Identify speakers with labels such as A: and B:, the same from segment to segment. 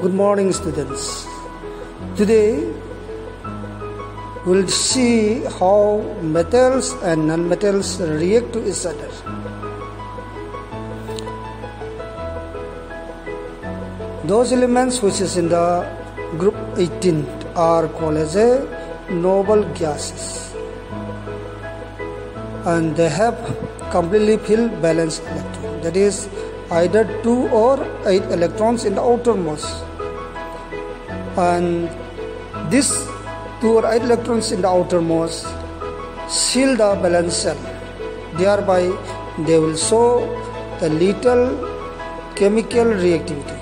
A: Good morning, students. Today we'll see how metals and nonmetals react to each other. Those elements which is in the group 18 are called as a noble gases, and they have completely filled valence electron, that is either 2 or 8 electrons in the outermost, and these 2 or 8 electrons in the outermost seal the valence shell. Thereby they will show a little chemical reactivity.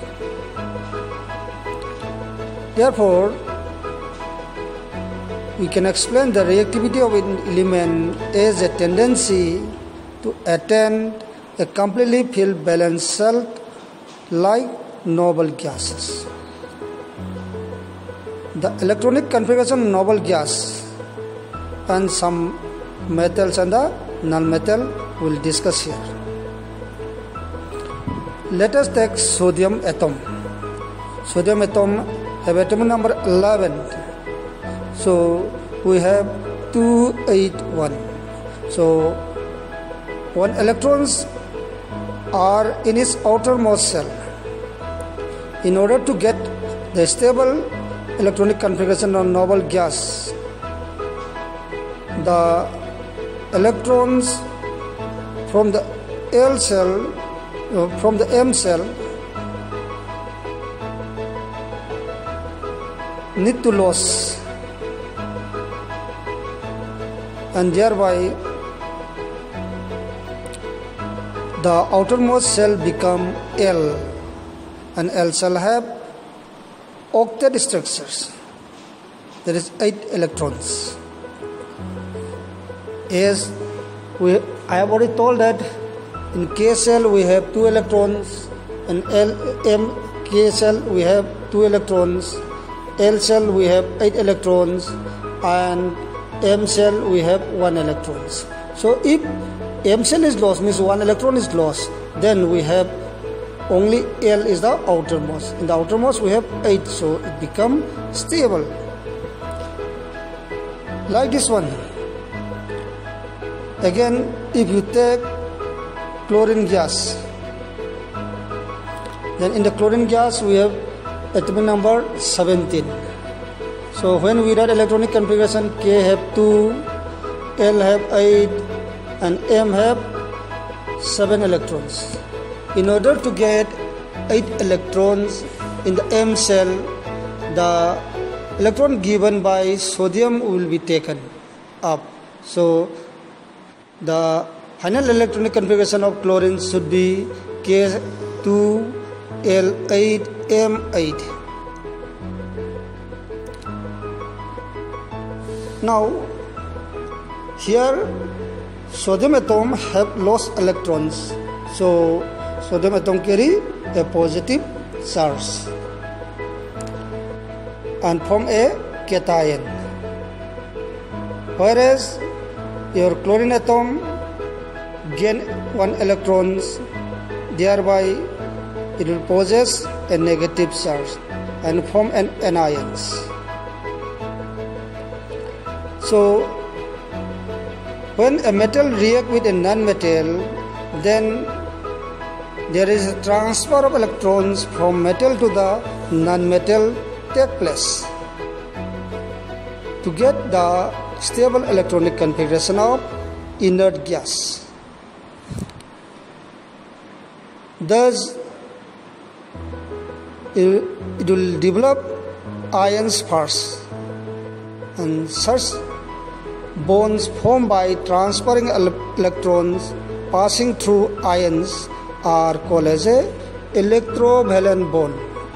A: Therefore, we can explain the reactivity of an element as a tendency to attain a completely filled valence shell like noble gases. The electronic configuration of noble gas and some metals and the nonmetal will discuss here. Let us take sodium atom. Sodium atom have atomic number 11. So we have 281. So 1 electrons are in its outermost shell. In order to get the stable electronic configuration of noble gas, the electrons from the L shell, from the M shell, need to lose, and thereby the outermost shell become L, and L shall have octet structures, that is 8 electrons. As I have already told that in K shell we have 2 electrons, and K shell we have 2 electrons, L shell we have 8 electrons, and M shell we have 1 electrons. So if M shell is lost, means 1 electron is lost, then we have only L is the outermost. In the outermost we have 8, so it become stable. Like this one. Again, if you take chlorine gas, then in the chlorine gas we have atomic number 17. So when we write electronic configuration, K have 2, L have 8, and M have 7 electrons. In order to get 8 electrons in the M shell, the electron given by sodium will be taken up. So the final electronic configuration of chlorine should be K2, L8, M8. Now here sodium atom have lost electrons, so sodium atom carry a positive charge and form a cation, whereas your chlorine atom gain 1 electrons, thereby it will possess a negative charge and form an anions. So when a metal react with a non-metal, then there is a transfer of electrons from metal to the non-metal take place to get the stable electronic configuration of inert gas. Thus, it will develop ions first, and such bonds formed by transferring electrons passing through ions are called as a electrovalent bond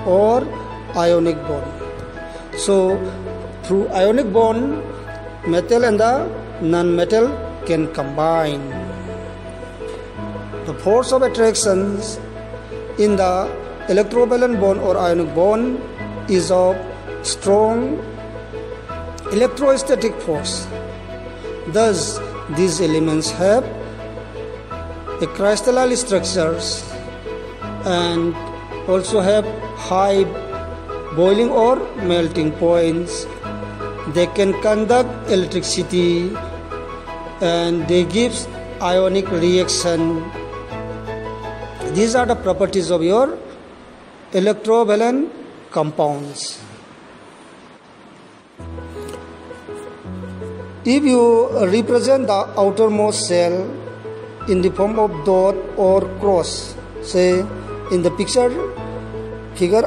A: or ionic bond. So through ionic bond, metal and the non-metal can combine. The force of attraction in the electrovalent bond or ionic bond is of strong electrostatic force. Thus, these elements have a crystalline structures and also have high boiling or melting points. They can conduct electricity, and they give ionic reaction. These are the properties of your electrovalent compounds. If you represent the outermost shell in the form of dot or cross, say in the figure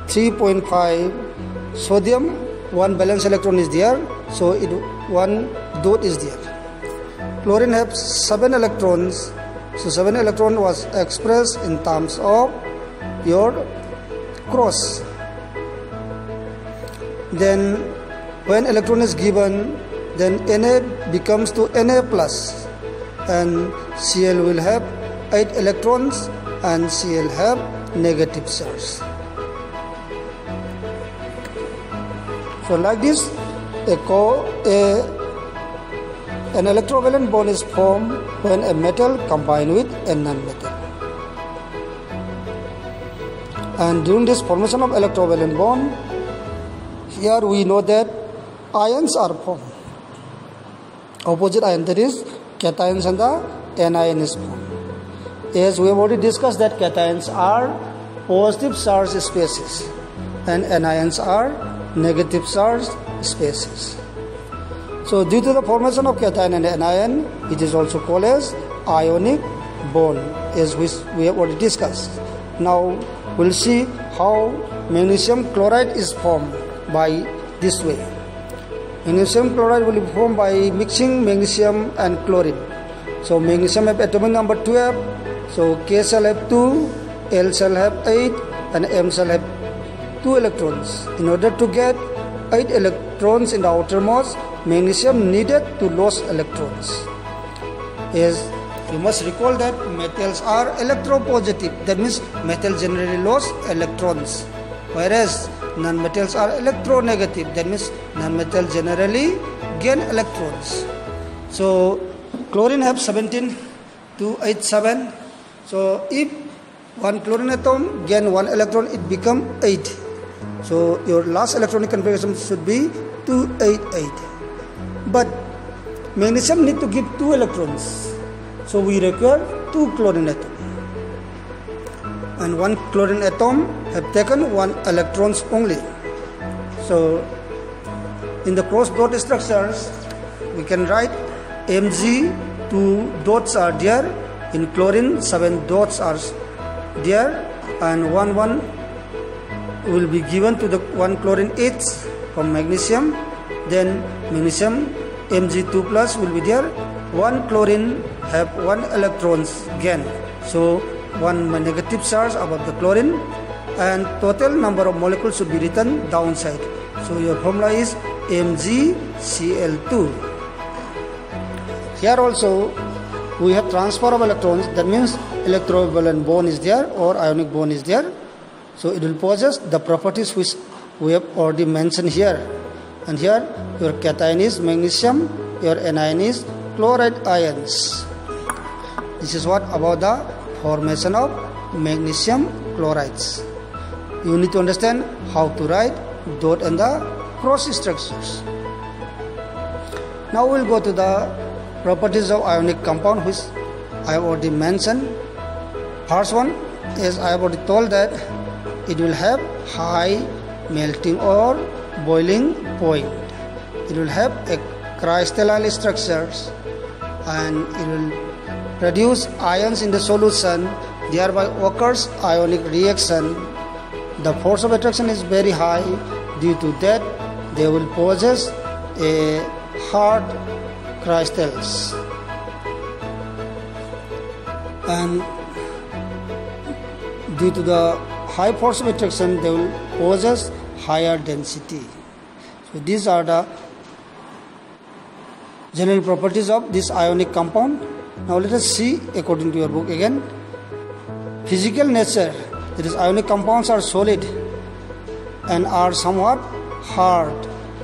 A: 3.5, sodium, one valence electron is there, so one dot is there. Chlorine has 7 electrons, so 7 electron was expressed in terms of your cross. Then when electron is given, then Na becomes to Na plus, and Cl will have 8 electrons and Cl have negative charge. So like this, an electrovalent bond is formed when a metal combines with a non-metal. And during this formation of electrovalent bond, here we know that ions are formed. Opposite ion, that is cations, and the anion is formed. As we have already discussed that cations are positive charge species and anions are negative charge species. So due to the formation of cation and anion, it is also called as ionic bond, as we have already discussed. Now we'll see how magnesium chloride is formed by this way. Magnesium chloride will be formed by mixing magnesium and chlorine. So magnesium have atomic number 12, so K shall have 2, L shall have 8, and M shall have 2 electrons. In order to get 8 electrons in the outermost, magnesium needed to lose electrons. As you must recall that metals are electropositive, that means metals generally lose electrons, whereas non-metals are electronegative, that means non-metals generally gain electrons. So chlorine have 17 to 87. So if one chlorine atom gain 1 electron, it become 8. So your last electronic configuration should be 288. But magnesium need to give 2 electrons, so we require 2 chlorine atoms. And 1 chlorine atom have taken 1 electrons only. So in the cross dot structures, we can write Mg, 2 dots are there. In chlorine, 7 dots are there, and 1 will be given to the 1 chlorine each from magnesium. Then magnesium Mg2 plus will be there. 1 chlorine have 1 electrons gain, so 1 negative charge above the chlorine, and total number of molecules should be written downside. So your formula is MgCl2. Here also we have transfer of electrons, that means electrovalent bond is there or ionic bond is there. So it will possess the properties which we have already mentioned here. And here your cation is magnesium, your anion is chloride ions. This is what about the formation of magnesium chlorides. You need to understand how to write dot and the cross structures. Now we will go to the properties of ionic compound, which I have already mentioned. First one is I have already told that it will have high melting or boiling point. It will have a crystalline structures, and it will produce ions in the solution, thereby occurs ionic reaction. The force of attraction is very high. Due to that, they will possess a hard crystals, and due to the high force of attraction, they will possess higher density. So these are the general properties of this ionic compound. Now let us see according to your book again. Physical nature, that is ionic compounds are solid and are somewhat hard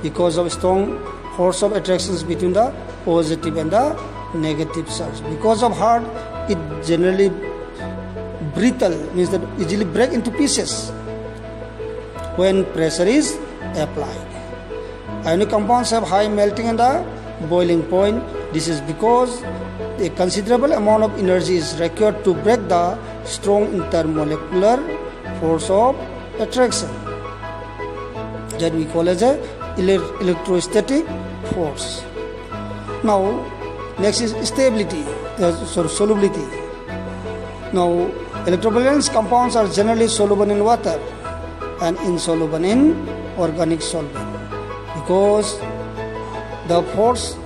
A: because of strong force of attractions between the positive and the negative charge. Because of hard, it generally brittle, means that easily break into pieces. when pressure is applied. Ionic compounds have high melting and the boiling point. This is because a considerable amount of energy is required to break the strong intermolecular force of attraction that we call as a electrostatic force. Now next is stability, solubility. Now electrovalence compounds are generally soluble in water and insoluble in organic solvent because the force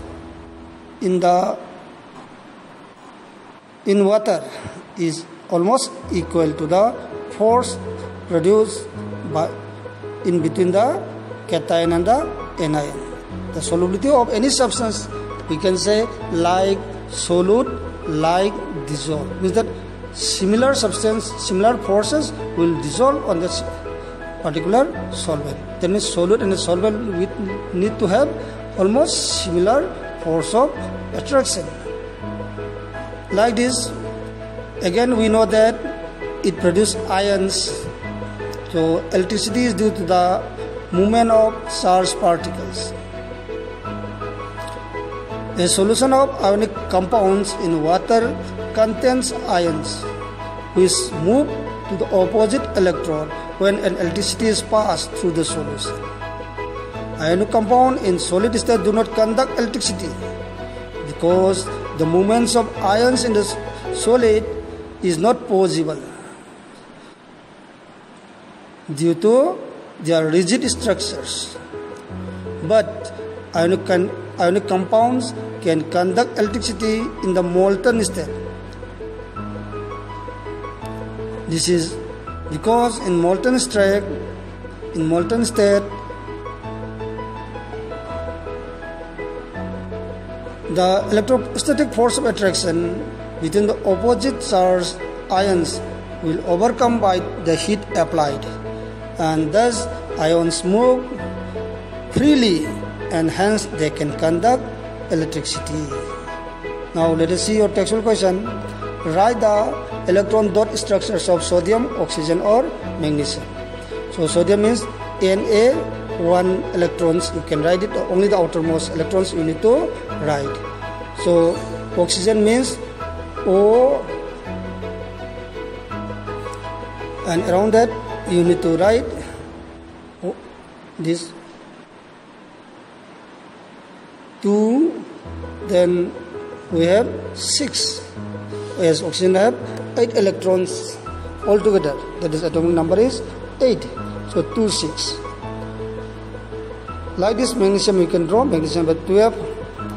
A: in water is almost equal to the force produced in between the cation and the anion. The solubility of any substance, we can say like solute, like dissolve, means that similar substance, similar forces will dissolve on this particular solvent. That means solute and solvent need to have almost similar force of attraction. Like this, again we know that it produces ions. So electricity is due to the movement of charged particles. A solution of ionic compounds in water contains ions which move to the opposite electrode when an electricity is passed through the solution. Ionic compounds in solid state do not conduct electricity because the movements of ions in the solid is not possible due to their rigid structures. But ionic compounds can conduct electricity in the molten state. This is because in molten state, the electrostatic force of attraction between the opposite charged ions will overcome by the heat applied, and thus ions move freely and hence they can conduct electricity. Now let us see your textual question. Write the electron dot structures of sodium, oxygen or magnesium. So sodium means Na, 1 electrons, you can write it, only the outermost electrons you need to write. So oxygen means O, and around that you need to write this 2, then we have 6, as oxygen have 8 electrons altogether, that is atomic number is 8, so 2, 6. Like this magnesium you can draw, magnesium number 12,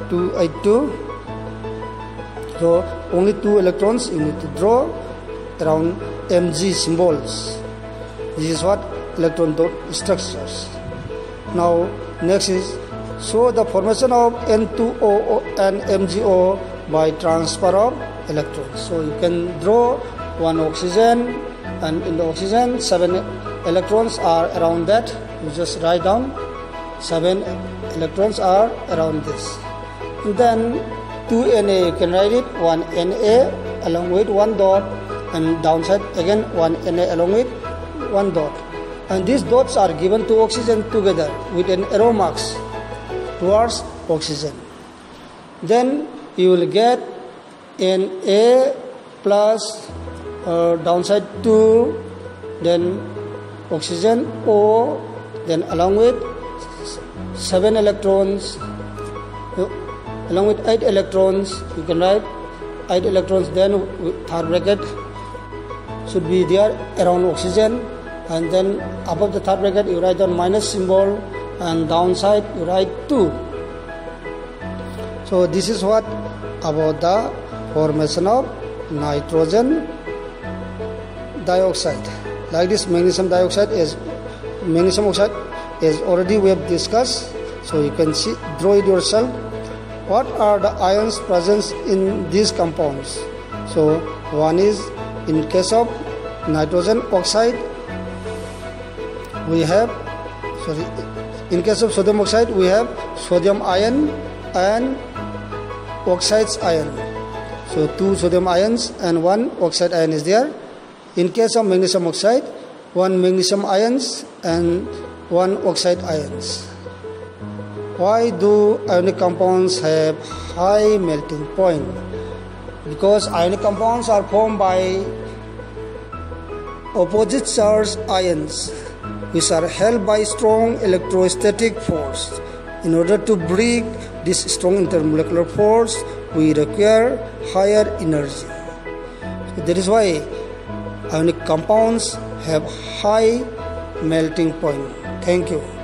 A: 2, 8, 2. So only 2 electrons you need to draw around Mg symbols. This is what electron dot structures. Now next is show the formation of N2O and MgO by transfer of electrons. So you can draw 1 oxygen, and in the oxygen 7 electrons are around that. You just write down 7 electrons are around this. And then 2 Na, you can write it 1 Na along with 1 dot, and downside again 1 Na along with 1 dot. And these dots are given to oxygen together with an arrow marks towards oxygen. Then you will get Na plus downside 2, then oxygen O, then along with 7 electrons, along with 8 electrons, you can write 8 electrons, then third bracket should be there around oxygen, and then above the third bracket you write down minus symbol, and downside you write 2. So this is what about the formation of nitrogen dioxide. Like this magnesium dioxide is magnesium oxide is already we have discussed, so you can see, draw it yourself. What are the ions present in these compounds? So one is, in case of nitrogen oxide we have, in case of sodium oxide we have sodium ion and oxides ion. So 2 sodium ions and 1 oxide ion is there. In case of magnesium oxide, 1 magnesium ions and 1 oxide ions. Why do ionic compounds have high melting point? Because ionic compounds are formed by opposite charged ions which are held by strong electrostatic force. In order to break this strong intermolecular force, we require higher energy. So that is why ionic compounds have high melting point. Thank you.